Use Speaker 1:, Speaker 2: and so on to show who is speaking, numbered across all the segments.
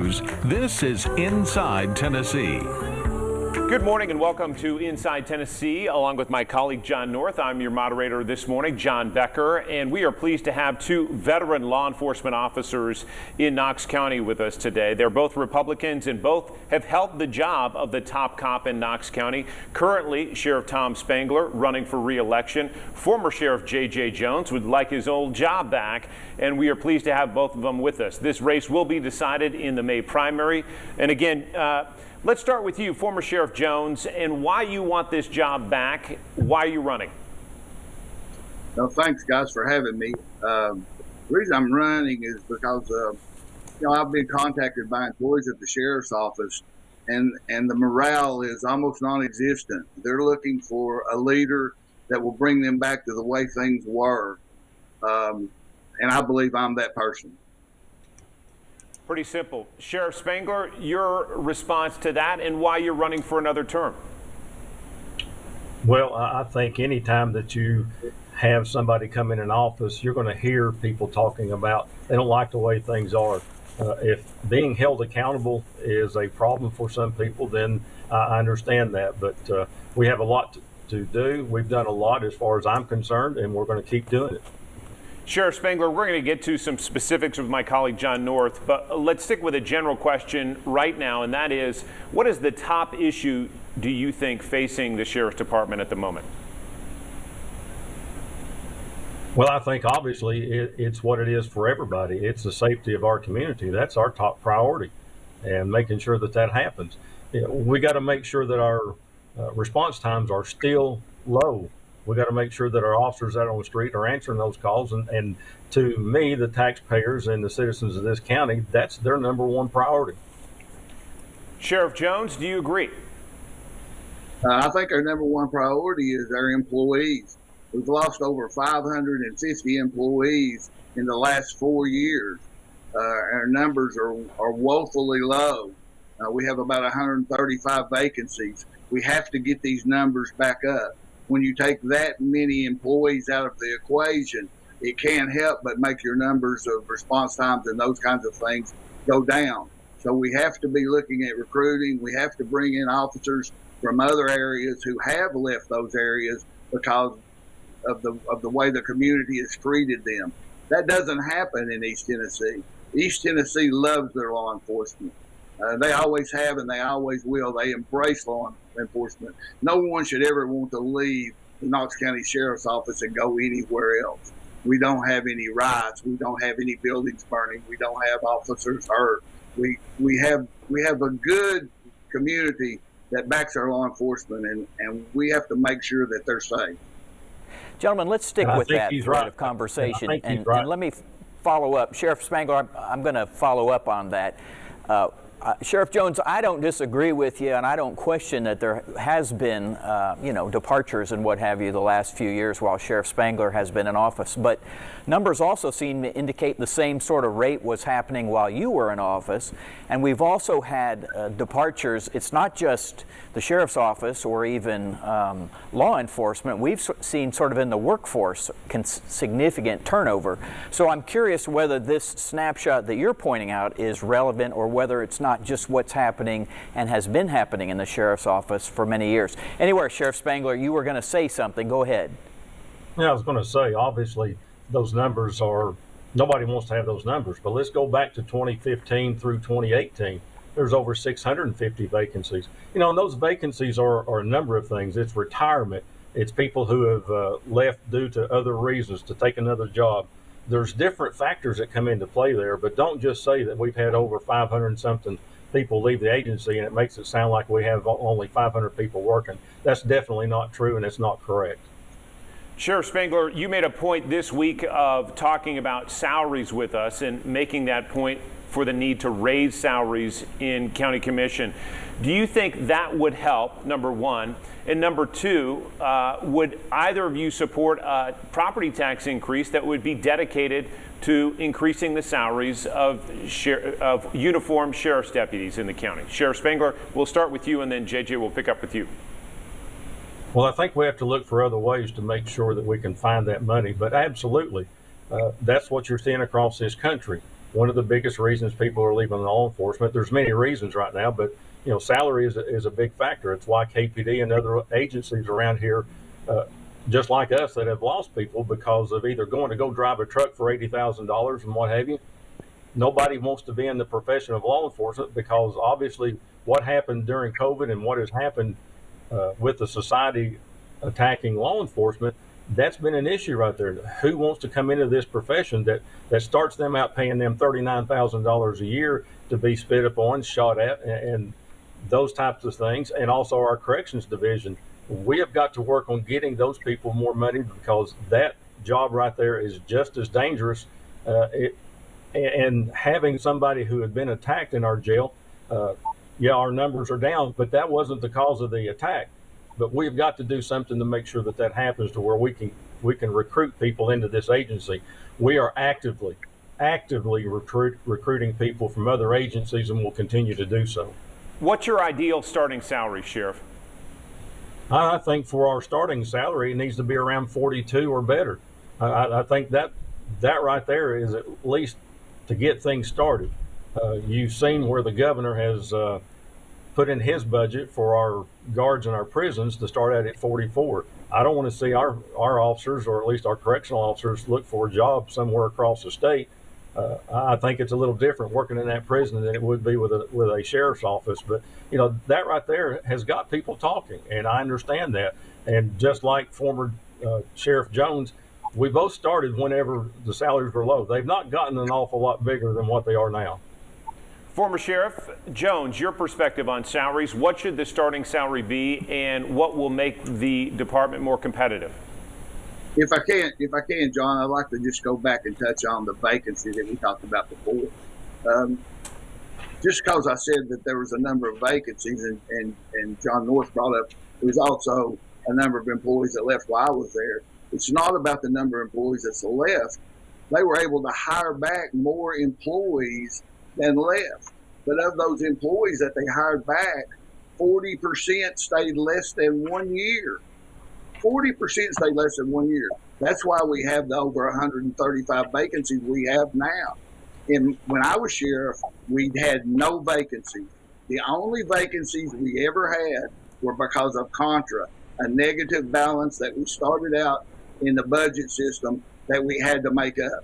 Speaker 1: news. This is Inside Tennessee.
Speaker 2: Good morning and welcome to Inside Tennessee. Along with my colleague John North, I'm your moderator this morning, John Becker, and we are pleased to have two veteran law enforcement officers in Knox County with us today. They're both Republicans and both have held the job of the top cop in Knox County. Currently, Sheriff Tom Spangler running for re-election. Former Sheriff J.J. Jones would like his old job back, and we are pleased to have both of them with us. This race will be decided in the May primary. And again, let's start with you, former Sheriff Jones, and why you want this job back. Why are you running?
Speaker 3: Well, thanks, guys, for having me. The reason I'm running is because, I've been contacted by employees at the sheriff's office, and the morale is almost non-existent. They're looking for a leader that will bring them back to the way things were, and I believe I'm that person.
Speaker 2: Pretty simple. Sheriff Spangler, your response to that and why you're running for another term?
Speaker 4: Well, I think any time that you have somebody come in an office, you're going to hear people talking about they don't like the way things are. If being held accountable is a problem for some people, then I understand that. But we have a lot to do. We've done a lot as far as I'm concerned, and we're going to keep doing it.
Speaker 2: Sheriff Spangler, we're going to get to some specifics with my colleague John North, but let's stick with a general question right now, and that is, what is the top issue do you think facing the Sheriff's Department at the moment?
Speaker 4: Well, I think obviously it's what it is for everybody. It's the safety of our community. That's our top priority, and making sure that that happens. We got to make sure that our response times are still low. We got to make sure that our officers out on the street are answering those calls. And to me, the taxpayers and the citizens of this county, that's their number one priority.
Speaker 2: Sheriff Jones, do you agree?
Speaker 3: I think our number one priority is our employees. We've lost over 550 employees in the last 4 years. Our numbers are woefully low. We have about 135 vacancies. We have to get these numbers back up. When you take that many employees out of the equation, it can't help but make your numbers of response times and those kinds of things go down. So we have to be looking at recruiting. We have to bring in officers from other areas who have left those areas because of the way the community has treated them. That doesn't happen in East Tennessee. East Tennessee loves their law enforcement. They always have and they always will. They embrace law enforcement. No one should ever want to leave the Knox County Sheriff's Office and go anywhere else. We don't have any riots. We don't have any buildings burning. We don't have officers hurt. We have a good community that backs our law enforcement, and we have to make sure that they're safe.
Speaker 5: Gentlemen, let's stick with that thread of conversation, and let me follow up. Sheriff Spangler, I'm going to follow up on that. Sheriff Jones, I don't disagree with you, and I don't question that there has been, departures and what have you the last few years while Sheriff Spangler has been in office. But numbers also seem to indicate the same sort of rate was happening while you were in office. And we've also had departures. It's not just the Sheriff's Office or even law enforcement. We've seen sort of in the workforce significant turnover. So I'm curious whether this snapshot that you're pointing out is relevant or whether it's not just what's happening and has been happening in the Sheriff's Office for many years. Anyway, Sheriff Spangler, you were going to say something. Go ahead.
Speaker 4: Yeah, I was going to say, obviously, those numbers are, nobody wants to have those numbers, but let's go back to 2015 through 2018. There's over 650 vacancies. And those vacancies are a number of things. It's retirement. It's people who have left due to other reasons to take another job. There's different factors that come into play there, but don't just say that we've had over 500 and something people leave the agency and it makes it sound like we have only 500 people working. That's definitely not true, and it's not correct.
Speaker 2: Sheriff Spangler, you made a point this week of talking about salaries with us and making that point for the need to raise salaries in county commission. Do you think that would help, number one? And number two, would either of you support a property tax increase that would be dedicated to increasing the salaries of uniformed sheriff's deputies in the county? Sheriff Spangler, we'll start with you, and then JJ will pick up with you.
Speaker 4: Well, I think we have to look for other ways to make sure that we can find that money, but absolutely, that's what you're seeing across this country. one of the biggest reasons people are leaving law enforcement. There's many reasons right now, but salary is a big factor. It's why KPD and other agencies around here, just like us, that have lost people because of either going to go drive a truck for $80,000 and what have you. Nobody wants to be in the profession of law enforcement because obviously what happened during COVID and what has happened with the society attacking law enforcement, that's been an issue right there. Who wants to come into this profession that starts them out paying them $39,000 a year to be spit upon, shot at, and those types of things? And also our corrections division. We have got to work on getting those people more money because that job right there is just as dangerous. And having somebody who had been attacked in our jail, our numbers are down, but that wasn't the cause of the attack. But we've got to do something to make sure that happens to where we can recruit people into this agency. We are actively recruiting people from other agencies, and will continue to do so.
Speaker 2: What's your ideal starting salary, Sheriff?
Speaker 4: I think for our starting salary, it needs to be around 42 or better. I think that right there is at least to get things started. You've seen where the governor has put in his budget for our guards in our prisons to start at 44. I don't want to see our officers, or at least our correctional officers, look for a job somewhere across the state. I think it's a little different working in that prison than it would be with a sheriff's office. But that right there has got people talking, and I understand that. And just like former Sheriff Jones, we both started whenever the salaries were low. They've not gotten an awful lot bigger than what they are now.
Speaker 2: Former Sheriff Jones, your perspective on salaries. What should the starting salary be, and what will make the department more competitive?
Speaker 3: If I can, John, I'd like to just go back and touch on the vacancy that we talked about before. Just because I said that there was a number of vacancies, and John North brought up, there was also a number of employees that left while I was there. It's not about the number of employees that's left. They were able to hire back more employees than left. But of those employees that they hired back, 40% stayed less than 1 year. 40% stayed less than 1 year. That's why we have the over 135 vacancies we have now. And when I was sheriff, we had no vacancies. The only vacancies we ever had were because of Contra, a negative balance that we started out in the budget system that we had to make up.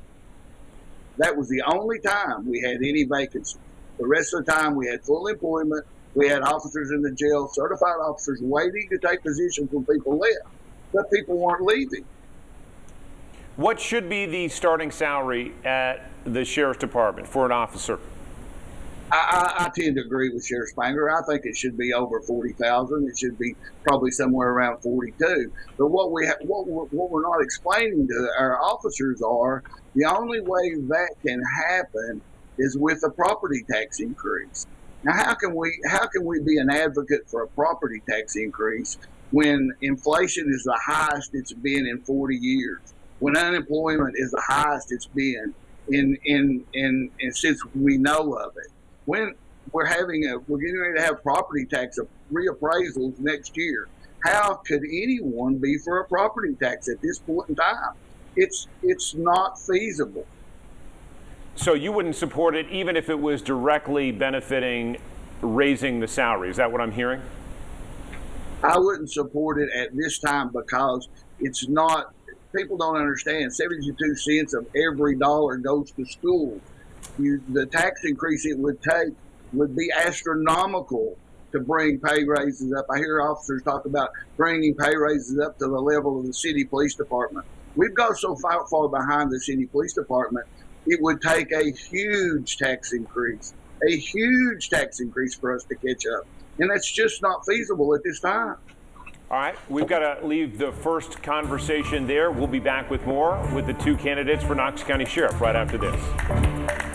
Speaker 3: That was the only time we had any vacancies. The rest of the time we had full employment. We had officers in the jail, certified officers waiting to take positions when people left, but people weren't leaving.
Speaker 2: What should be the starting salary at the Sheriff's Department for an officer?
Speaker 3: I tend to agree with Sheriff Spangler. I think it should be over 40,000. It should be probably somewhere around 42. But what we're not explaining to our officers are the only way that can happen is with a property tax increase. Now, how can we be an advocate for a property tax increase when inflation is the highest it's been in 40 years, when unemployment is the highest it's been in since we know of it? When we're getting ready to have property tax reappraisals next year, how could anyone be for a property tax at this point in time? It's not feasible.
Speaker 2: So you wouldn't support it even if it was directly benefiting raising the salary. Is that what I'm hearing?
Speaker 3: I wouldn't support it at this time because it's not, people don't understand, 72 cents of every dollar goes to schools. The tax increase it would take would be astronomical to bring pay raises up. I hear officers talk about bringing pay raises up to the level of the city police department. We've got so far behind the city police department, it would take a huge tax increase for us to catch up. And that's just not feasible at this time.
Speaker 2: All right, we've got to leave the first conversation there. We'll be back with more with the two candidates for Knox County Sheriff right after this.